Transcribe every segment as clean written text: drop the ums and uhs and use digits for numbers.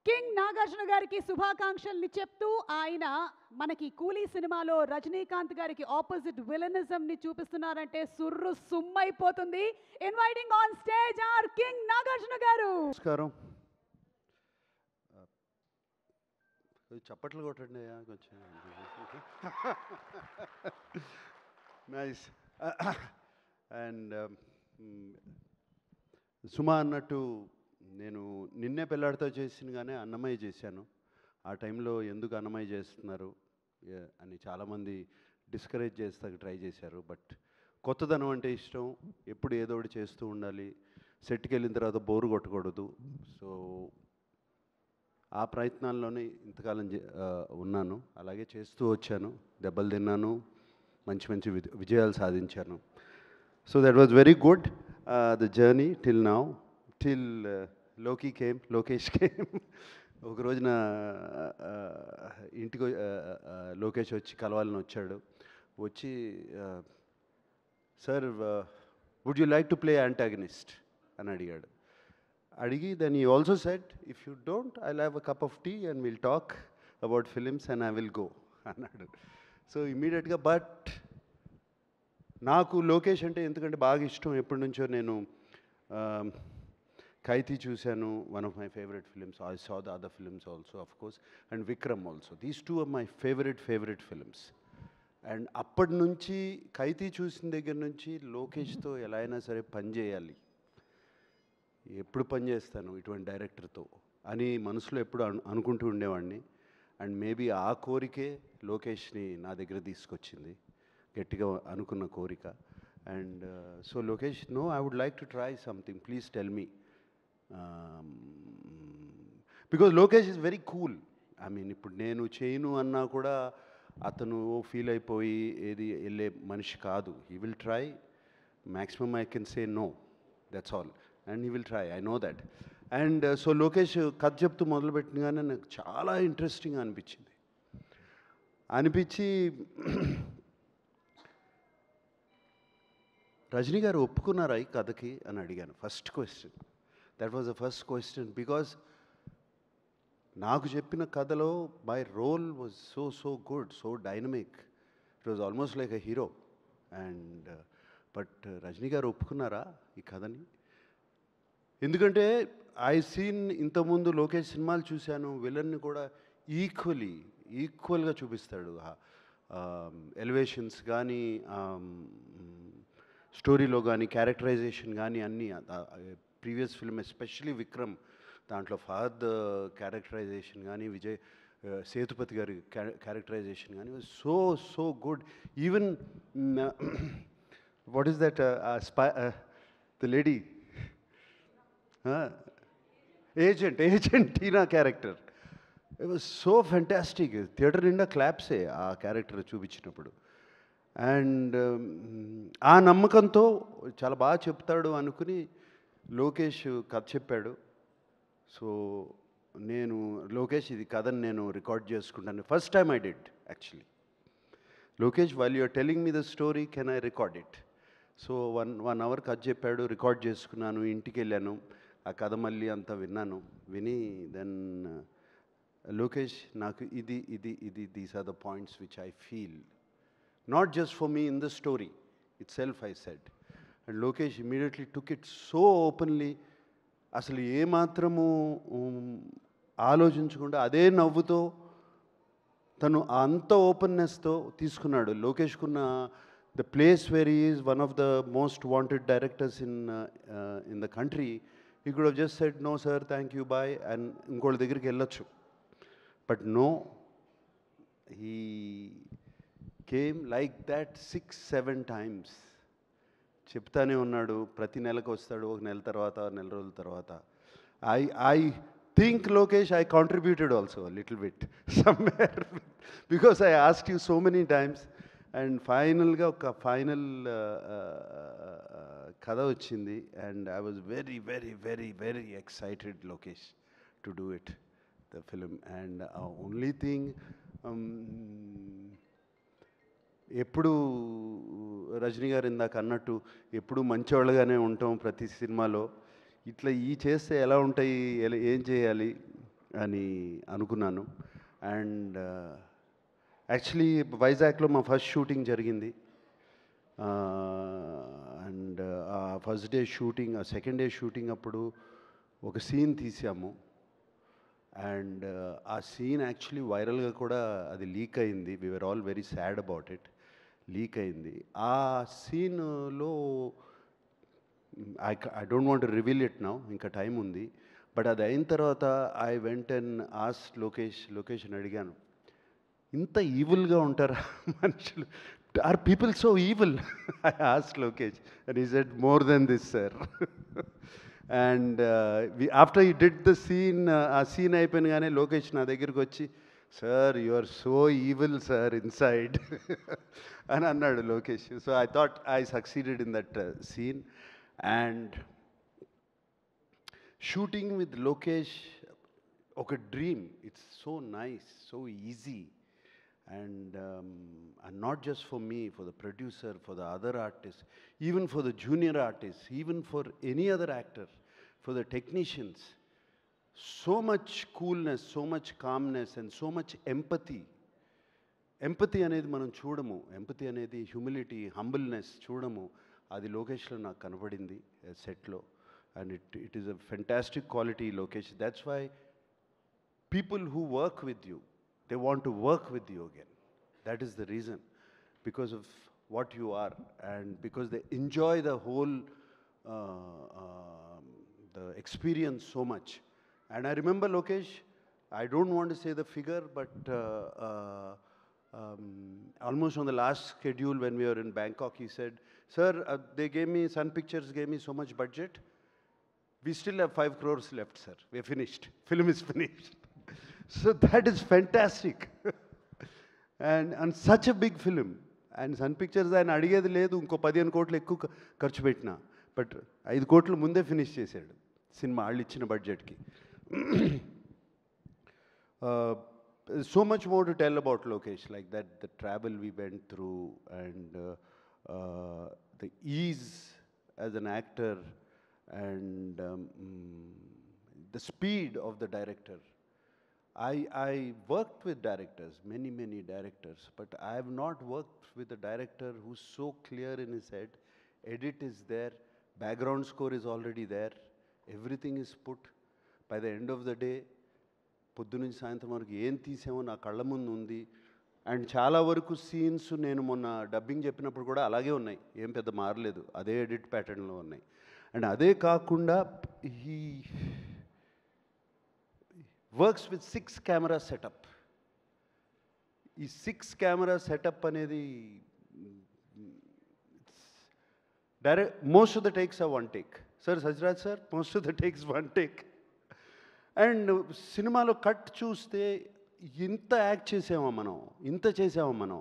King Nagarjuna గారికి శుభాకాంక్షల్ని చెప్తూ ఆయన మనకి కూలీ సినిమాలో రజనీకాంత్ గారికి ఆపోజిట్ విలనిజం ని చూపిస్తున్నారంటే సుర్రు సుమ్మైపోతుంది. Inviting on stage our king Nagarjuna garu. నమస్కారం. చప్పట్లు కొట్టండి కొంచెం. నైస్. అండ్ సుమా అన్నట్టు నేను నిన్నే పెళ్ళాడితో చేసినగానే అన్నమయ్య చేశాను. ఆ టైంలో ఎందుకు అన్నమయ్య చేస్తున్నారు అని చాలామంది డిస్కరేజ్ చేస్తాకి ట్రై చేశారు. బట్ కొత్తదనం అంటే ఇష్టం, ఎప్పుడు ఏదో ఒకటి చేస్తూ ఉండాలి, సెట్కి వెళ్ళిన తర్వాత బోరు కొట్టకూడదు. సో ఆ ప్రయత్నాల్లోనే ఇంతకాలం ఉన్నాను, అలాగే చేస్తూ వచ్చాను, దెబ్బలు తిన్నాను, మంచి మంచి విజయాలు సాధించాను. So that was very good the journey till now, till Lokesh came. ఒక రోజున ఇంటికి లోకేష్ వచ్చి కలవాలని వచ్చాడు. వచ్చి sir would you like to play antagonist అని అడిగాడు. అడిగి then he also said if you don't I'll have a cup of tea and will talk about films and I will go అన్నాడు. సో ఇమ్మీడియట్గా బట్ నాకు లోకేష్ అంటే ఎందుకంటే బాగా ఇష్టం ఎప్పటి నుంచో. నేను ఖైదీ చూశాను, one of my favourite films. I saw the other films also of course, and Vikram also. These two are my favourite films. And అప్పటి నుంచి ఖైదీ చూసిన దగ్గర నుంచి లోకేష్తో ఎలా అయినా సరే పని చేయాలి, ఎప్పుడు పని చేస్తాను ఇటువంటి డైరెక్టర్తో అని మనసులో ఎప్పుడు అనుకుంటూ ఉండేవాడిని. అండ్ మేబీ ఆ కోరికే లోకేష్ని నా దగ్గర తీసుకొచ్చింది, గట్టిగా అనుకున్న కోరిక. And so Lokesh, no, I would like to try something, please tell me. Because Lokesh is very cool. I mean ఇప్పుడు నేను చేయను అన్నా కూడా అతను ఫీల్ అయిపోయి ఏది వెళ్ళే మనిషి కాదు. He will try, maximum I can say no, that's all. And he will try, I know that. And so Lokesh కథ చెప్తూ మొదలుపెట్టినగానే నాకు చాలా ఇంట్రెస్టింగ్ అనిపించి రజనీ గారు ఒప్పుకున్నారా ఈ కథకి అని అడిగాను. First question, that was the first question. Because నాకు చెప్పిన కథలో my role was so good, so dynamic. It was almost like a hero. And but Rajni garu ఒప్పుకున్నారా ఈ కథని? ఎందుకంటే ఐ సీన్ ఇంతకుముందు లోకేష్ సినిమాలు చూశాను, విలన్ని కూడా ఈక్వల్గా చూపిస్తాడు. ఎలివేషన్స్ కానీ, స్టోరీలో కానీ, క్యారెక్టరైజేషన్ కానీ అన్నీ. ప్రీవియస్ ఫిల్మ్ ఎస్పెషలీ విక్రమ్, దాంట్లో ఫహద్ క్యారెక్టరైజేషన్ కానీ, విజయ్ సేతుపతి గారి క్యారెక్టరైజేషన్ కానీ so good. Even what is that the lady agent Tina character, it was so fantastic. Theatre నిండా క్లాప్సే ఆ క్యారెక్టర్ చూపించినప్పుడు. అండ్ ఆ నమ్మకంతో చాలా బాగా చెప్తాడు అనుకుని లోకేష్ కథ చెప్పాడు. సో నేను లోకేష్ ఇది కథని నేను రికార్డ్ చేసుకుంటాను. First time I did actually. Lokesh, while you're telling me the story, can I record it? So one hour కథ చెప్పాడు, రికార్డ్ చేసుకున్నాను, ఇంటికి వెళ్ళాను, ఆ కథ మళ్ళీ అంతా విని దెన్ లోకేష్, నాకు ఇది these are the points which I feel, not just for me in the story itself, I said. And Lokesh immediately took it so openly. అసలు ఏమాత్రము ఆలోచించకుండా అదే నవ్వుతో తను అంత ఓపెన్నెస్తో తీసుకున్నాడు. లోకేష్కున్న the place where he is one of the most wanted directors in the country. He could have just said no sir, thank you, bye, and ఇంకోళ్ళ దగ్గరికి వెళ్ళొచ్చు. But no, he came like that 6-7 times. చెప్తానే ఉన్నాడు, ప్రతి నెలకు వస్తాడు, ఒక నెల తర్వాత, నెల రోజుల తర్వాత. I think Lokesh, I contributed also little bit somewhere, because I asked you so many times. And ఫైనల్గా ఒక ఫైనల్ కథ వచ్చింది. And I was very excited Lokesh to do it, the film. And only thing, ఎప్పుడు రజనీ గారు ఇందాక అన్నట్టు ఎప్పుడు మంచివాళ్ళగానే ఉంటాం ప్రతి సినిమాలో. ఇట్లా చేస్తే ఎలా ఉంటాయి, ఏం చేయాలి, అని అనుకున్నాను. అండ్ యాక్చువల్లీ వైజాగ్లో మా ఫస్ట్ షూటింగ్ జరిగింది. అండ్ ఆ ఫస్ట్ డే షూటింగ్, ఆ సెకండ్ డే షూటింగ్ అప్పుడు ఒక సీన్ తీసాము. అండ్ ఆ సీన్ యాక్చువల్లీ వైరల్గా కూడా అది లీక్ అయింది. We were all very sad about it. Leak అయింది. ఆ సీన్లో I don't want to reveal it now, ఇంకా టైం ఉంది. బట్ అది అయిన తర్వాత I went and ask location అడిగాను, ఇంత ఈవిల్గా ఉంటారా మనుషులు? Are people so evil? I ask Lokesh and he said more than this sir. And after he did the scene, ఆ సీన్ అయిపోయినగానే లోకేష్ నా దగ్గరికి వచ్చి, sir you are so evil sir inside అని అన్నాడు Lokesh. So I thought I succeeded in that scene. And shooting with Lokesh ఒక dream. It's so nice, so easy. And not just for me, for the producer, for the other artists, even for the junior artists, even for any other actor, for the technicians. So much coolness, so much calmness, and so much empathy. Empathy అనేది మనం చూడము, empathy అనేది humility, humbleness చూడము. అది లోకేష్లో నాకు కనపడింది సెట్లో. And it is a fantastic quality Lokesh. That's why people who work with you, they want to work with you again. That is the reason, because of what you are, and because they enjoy the whole the experience so much. And I remember Lokesh, I don't want to say the figure, but almost on the last schedule when we were in Bangkok, he said, sir, they gave me, Sun Pictures gave me so much budget, we still have 5 crores left, sir. We are finished. Film is finished. So that is fantastic. And such a big film. And Sun Pictures ఆయన అడిగేది లేదు, ఇంకో 15 కోట్లు ఎక్కువ ఖర్చు పెట్టినా, but 5 కోట్లు ముందే ఫినిష్ చేశాడు సినిమా వాళ్ళు ఇచ్చిన బడ్జెట్కి. So much more to tell about Lokesh, like that, the travel we went through, and the ease as an actor, and the speed of the director. I worked with directors, many directors, but I have not worked with a director who's so clear in his head. Edit is there, background score is already there, everything is put. By the end of the day, పొద్దునుంచి సాయంత్రం వరకు ఏం తీసామో నా కళ్ళ ముందు ఉంది. And చాలా వరకు సీన్స్ నేను మొన్న డబ్బింగ్ చెప్పినప్పుడు కూడా అలాగే ఉన్నాయి, ఏం పెద్ద మారలేదు, అదే ఎడిట్ ప్యాటర్న్లో ఉన్నాయి. అండ్ అదే కాకుండా ఈ వర్క్స్ విత్ 6 కెమెరా సెటప్. ఈ 6 కెమెరా సెటప్ అనేది direct, most of the takes are 1 take. Sir Sathyaraj sir, most of the takes 1 take. And సినిమాలో కట్ చూస్తే ఇంత యాక్ట్ చేసామా మనం, ఇంత చేసామా మనం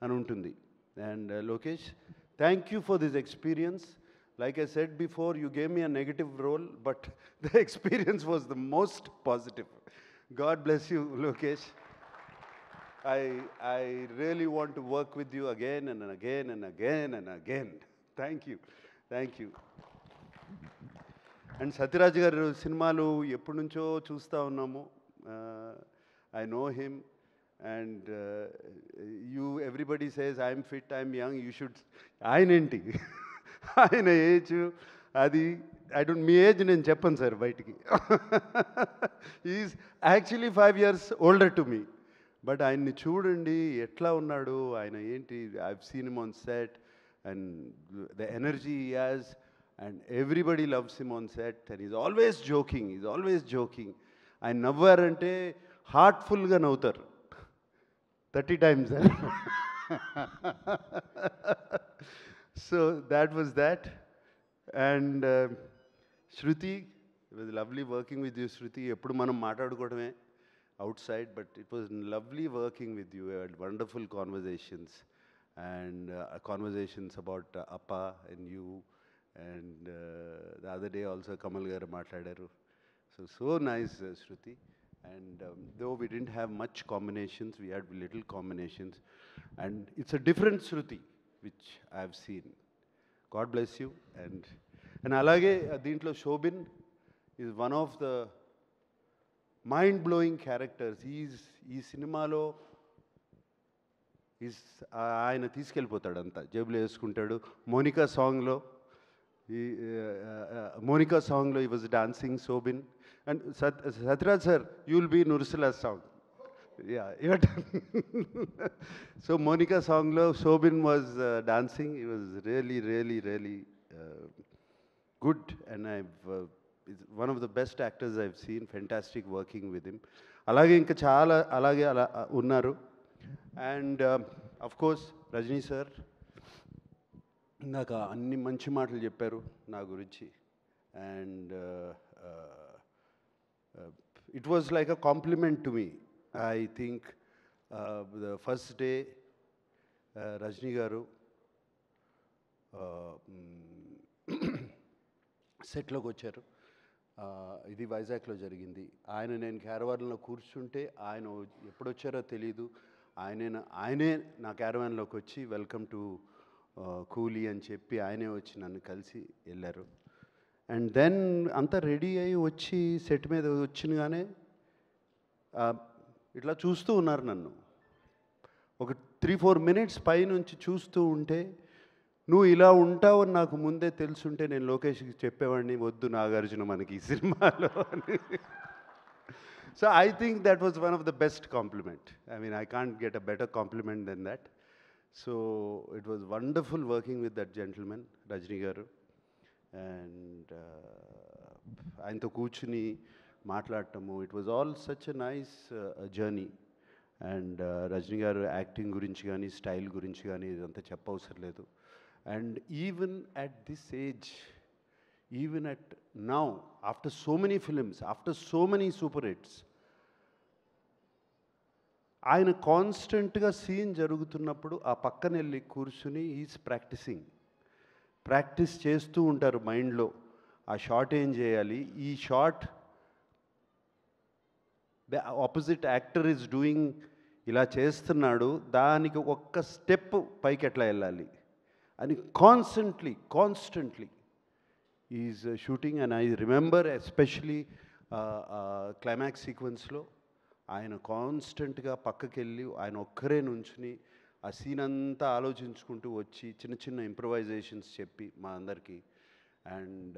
అని ఉంటుంది. And Lokesh, thank you for this experience. Like I said before, you gave me a negative role, but the experience was the most positive. God bless you, Lokesh. I really want to work with you again and again and again and again. Thank you. Thank you. And Satyaraj garu సినిమాలు ఎప్పటి నుంచో చూస్తూ ఉన్నాము. I know him, and everybody says I'm fit, I'm young, you should. ఆయనేంటి ఆయన age అది, I don't, me age నేను చెప్పను sir బయటికి. Is actually 5 years older to me. But ఆయన్ని చూడండి ఎట్లా ఉన్నాడు, ఆయన ఏంటి, I've seen him on set, and the energy he has, and everybody loves him on set, and is always joking. ఆయన నవ్వారంటే హార్ట్ఫుల్గా నవ్వుతారు 30 times. So that was that. And Shruti, it was lovely working with you, Shruti. Eppudu manam maatadukodame outside, but it was lovely working with you. We had wonderful conversations, and conversations about Appa and you, and the other day also Kamal garu maatadaru. So nice, Shruti. And though we didn't have much combinations, we had little combinations, and it's a different Shruti which I have seen. God bless you. And alage deentlo Shobin is one of the mind blowing characters. ఈ సినిమాలో ఆయన తీసుకెళ్ళిపోతాడు అంతా, జేబులో వేసుకుంటాడు. Monica సాంగ్లో he was dancing Soubin and Sathyaraj sir, you will be నుర్సులా song. Yeah. So Monica songlo Shobin was dancing. It was really good, and it's one of the best actors I've seen. Fantastic working with him. Alage inka chaala alage unnaru, and of course Rajni sir నాకు అన్ని మంచి మాటలు చెప్పారు నా గురించి, and it was like a compliment to me. I think the first day Rajni garu సెట్లోకి వచ్చారు. ఇది వైజాగ్లో జరిగింది. నేను క్యారవాన్లో కూర్చుంటే ఆయన ఎప్పుడు వచ్చారో తెలీదు. ఆయనే నా క్యారవాన్లోకి వచ్చి వెల్కమ్ టు కూలీ అని చెప్పి ఆయనే వచ్చి నన్ను కలిసి వెళ్ళారు. అండ్ దెన్ అంతా రెడీ అయ్యి వచ్చి సెట్ మీద వచ్చినగానే ఇట్లా చూస్తూ ఉన్నారు నన్ను. ఒక 3-4 మినిట్స్ పైనుంచి చూస్తూ ఉంటే, నువ్వు ఇలా ఉంటావని నాకు ముందే తెలుసుంటే నేను లోకేష్కి చెప్పేవాడిని, వద్దు నాగార్జున మనకి ఈ సినిమాలో అని. So I think that was one of the best compliment. I mean I can't get a better compliment then that. So it was wonderful working with that gentlemen Rajini garu. And ఆయనతో కూర్చుని మాట్లాడటము, it was all such a nice journey. And Rajini garu acting గురించి కానీ style గురించి కానీ ఇదంతా చెప్పవసరం లేదు. And even at this age, even at now, after so many films, after so many super hits, ఆయన కాన్స్టెంట్గా సీన్ జరుగుతున్నప్పుడు ఆ పక్కన వెళ్ళి కూర్చుని ఈజ్ ప్రాక్టీస్ చేస్తూ ఉంటారు మైండ్లో. ఆ షాట్ ఏం చేయాలి, ఈ shot the opposite actor is doing, ఇలా చేస్తున్నాడు, దానికి ఒక్క స్టెప్ పైకి ఎట్లా వెళ్ళాలి అని constantly is shooting. And I remember especially climax సీక్వెన్స్లో ఆయన కాన్స్టెంట్గా పక్కకెళ్ళి ఆయన ఒక్కరే నుంచుని ఆ సీన్ అంతా ఆలోచించుకుంటూ వచ్చి చిన్న ఇంప్రవైజేషన్స్ చెప్పి మా అందరికీ. And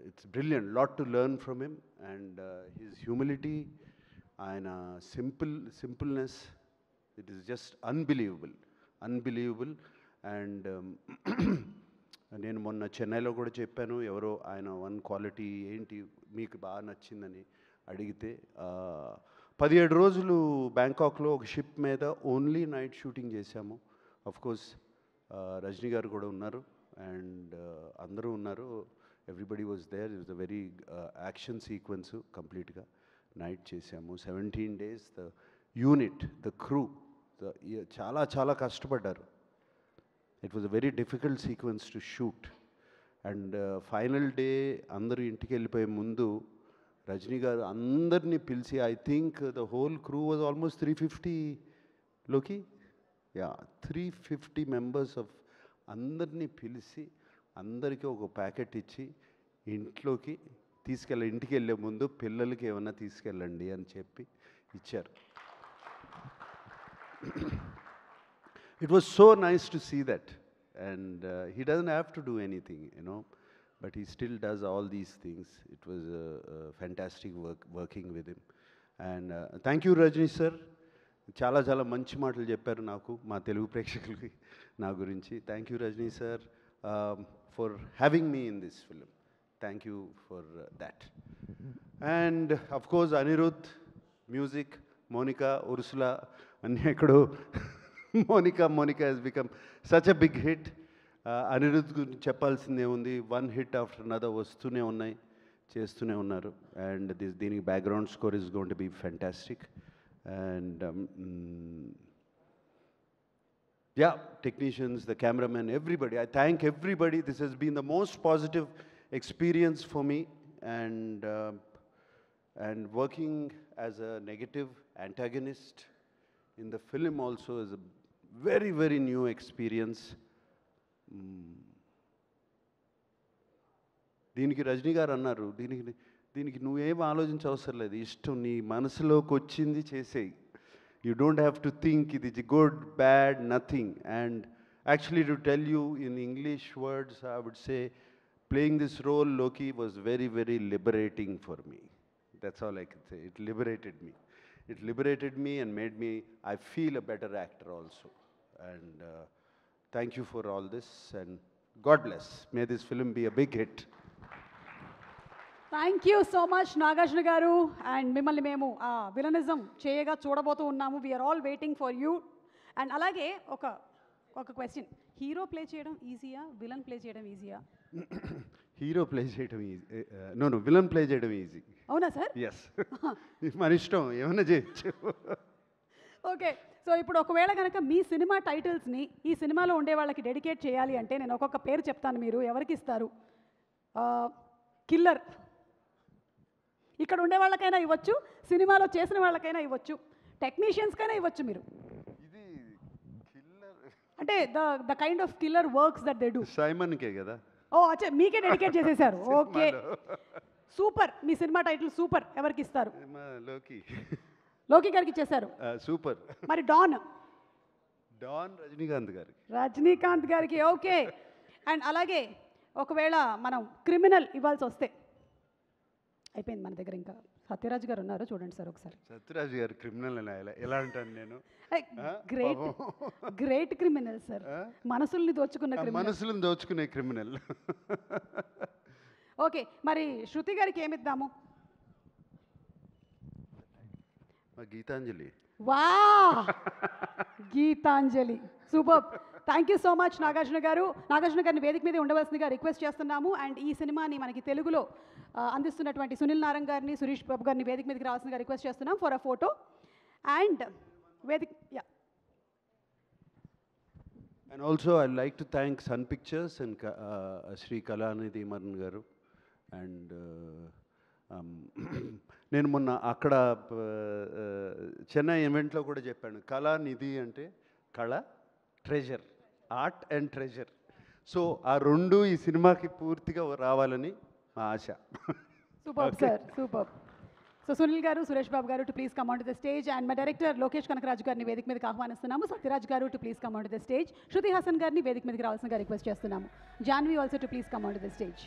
it's brilliant, lot to learn from him. And his humility, ఆయన సింపుల్నెస్, it is just unbelievable. And నేను మొన్న చెన్నైలో కూడా చెప్పాను, ఎవరో ఆయన వన్ క్వాలిటీ ఏంటి మీకు బాగా నచ్చిందని అడిగితే, 17 రోజులు బ్యాంకాక్లో ఒక షిప్ మీద ఓన్లీ నైట్ షూటింగ్ చేశాము. అఫ్కోర్స్ రజనీ గారు కూడా ఉన్నారు, అండ్ అందరూ ఉన్నారు, everybody was there. It was a very action sequence, కంప్లీట్గా నైట్ చేశాము. 17 days the unit, the crew చాలా కష్టపడ్డారు. It was a very difficult sequence to shoot. And final day అందరూ ఇంటికి వెళ్ళిపోయే ముందు రజనీ గారు అందరినీ పిలిచి, I think the whole crew was almost 350 350 members of అందరినీ పిలిచి అందరికీ ఒక ప్యాకెట్ ఇచ్చి ఇంట్లోకి ఇంటికి వెళ్ళే ముందు పిల్లలకి ఏమన్నా తీసుకెళ్ళండి అని చెప్పి ఇచ్చారు. It was so nice to see that, and he doesn't have to do anything, but he still does all these things. It was fantastic working with him. And thank you Rajni sir, చాలా మంచి మాటలు చెప్పారు నాకు, మా తెలుగు ప్రేక్షకులకి నా గురించి. Thank you Rajni sir for having me in this film. Thank you for that. And of course Anirudh, music, Monica, Ursula, Annekadu. Monica has become such a big hit. Anirudh guరించి చెప్పాల్సిందే ఉంది. One hit after another వస్తూనే ఉన్నాయి, చేస్తూనే ఉన్నారు. And దీనికి background score is going to be fantastic. And yeah, technicians, the cameraman, everybody, I thank everybody. This has been the most positive experience for me, and working as a negative antagonist in the film also is a very new experience. దీనికి రజనీ గారు అన్నారు, దీనికి దీనికి నువ్వేం ఆలోచించవసరం లేదు, ఇష్టం నీ మనసులోకి వచ్చింది చేసేయి. You don't have to think it is good, bad, nothing. And actually, to tell you in English words, I would say playing this role, Loki, was very, very liberating for me. That's all I can say. It liberated me. It liberated me and made me, I feel a better actor also. And thank you for all this. And God bless. May this film be a big hit. Thank you so much Nagarjuna garu. And మిమ్మల్ని మేము villainism చేయగా చూడబోతూ ఉన్నాము. We're all waiting for you. And అలాగే ఒక question, hero play చేయడం ఈజీయా, villain play చేయడం ఈజీయా? Hero play చేయడం ఈజీ, నో విలన్ ప్లే చేయడం ఈజీ. అవునా సార్? ఎస్. మన ఇష్టం, ఏమైనా చేయొచ్చు. ఓకే, సో ఇప్పుడు ఒకవేళ కనుక మీ సినిమా టైటిల్స్ని ఈ సినిమాలో ఉండే వాళ్ళకి డెడికేట్ చేయాలి అంటే నేను ఒక్కొక్క పేరు చెప్తాను, మీరు ఎవరికి ఇస్తారు? కిల్లర్ ఇక్కడ ఉండే వాళ్ళకైనా ఇవ్వచ్చు, సినిమాలో చేసిన వాళ్ళకైనా ఇవ్వచ్చు, టెక్నీషియన్స్కైనా ఇవ్వచ్చు. మీరు ఇది కిల్లర్ అంటే the kind of killer works that they do. సైమన్కే కదా? ఓ అచ్చా, మీకే డెడికేట్ చేసేసారు. Okay, super. మీ సినిమా టైటిల్ సూపర్. ఎవరికి ఇస్తారు? లోకి. లోకి గారికి ఇచ్చేశారు. సూపర్. మరి డాన్ రజనీకాంత్ గారికి. రజనీకాంత్ గారికి. ఓకే. అండ్ అలాగే ఒకవేళ మనం క్రిమినల్ ఇవ్వాల్సి వస్తే, అయిపోయింది మన దగ్గర, ఇంకా సత్యరాజ్ గారు ఉన్నారు, చూడండి సార్ ఒకసారి. సత్యరాజ్ గారు క్రిమినల్ ఎలా అంటాను నేను? గ్రేట్ క్రిమినల్ సార్, మనసుల్ని దోచుకున్న క్రిమినల్. మనసులను దోచుకునే క్రిమినల్. ఓకే, మరి శృతి గారికి ఏమిద్దాము? గీతాంజలి. వా, Geethanjali, super. Thank you so much Nagarjuna garu. Nagarjuna గారిని వేదిక మీద ఉండవలసిందిగా రిక్వెస్ట్ చేస్తున్నాము. అండ్ ఈ సినిమాని మనకి తెలుగులో అందిస్తున్నటువంటి సునీల్ నారంగ్ గారిని, సురేష్ బాబు గారిని వేదిక మీదకి రావాల్సిందిగా రిక్వెస్ట్ చేస్తున్నాం ఫర్ అ ఫోటో. అండ్ వేదిక And also I'd like to thank Sun Pictures and Sri Kalanidhi Maran garu. And నేను మొన్న అక్కడ చెన్నై ఈవెంట్లో కూడా చెప్పాను, కళానిధి అంటే కళ, treasure, art and treasure. So ఆ రెండు ఈ సినిమాకి పూర్తిగా రావాలని మా ఆశ. Super sir, super. So Sunil garu, Suresh Babu garu to please come on to the stage. And మా డైరెక్టర్ లోకేష్ కనకరాజు గారిని వేదిక మీదకి ఆహ్వానిస్తున్నాము. Sathyaraj garu to please come on to the stage. Shruti Haasan గారిని వేదిక మీదకి రావాల్సిందిగా రిక్వెస్ట్ చేస్తున్నాము. Janhvi also to please come on to the stage.